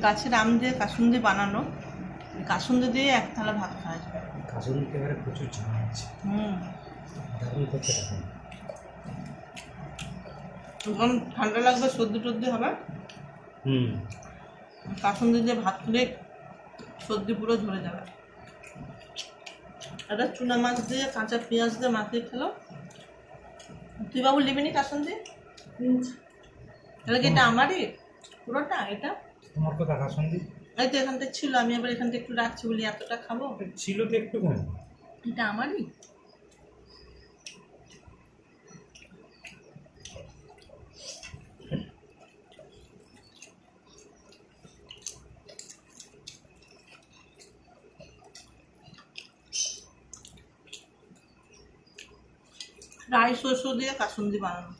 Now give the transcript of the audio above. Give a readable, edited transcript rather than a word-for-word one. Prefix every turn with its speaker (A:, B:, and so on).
A: গাছের আম দিয়ে কাসুন্দি বানানো, কাসুন্দি দিয়ে এক থালা ভাত খাওয়া যাবে।
B: কাসুন্দিতে এবারে প্রচুর ঝাল আছে, দারুণ করতে পারেন।
A: যখন ঠান্ডা লাগবে, সর্দি টর্দি হবে, কাসুন্দি দিয়ে ভাত খেলে সর্দি পুরো ধরে যাবে। একটা চুনা মাছ দিয়ে কাঁচা পেঁয়াজ দিয়ে মাখিয়ে খেলো। তুই বাবু নিবি নি কাসুন্দি? তাহলে কি এটা আমারই পুরোটা? এটা
B: তোমার কথা কাসুন্দি?
A: এই তো এখানটা ছিল, আমি আবার এখানটা একটু রাখছি বলি এতটা খাবো।
B: ছিল তো একটু কম।
A: এটা আমারই। রাই শস্য দিয়ে কাসুন্দি বানানো।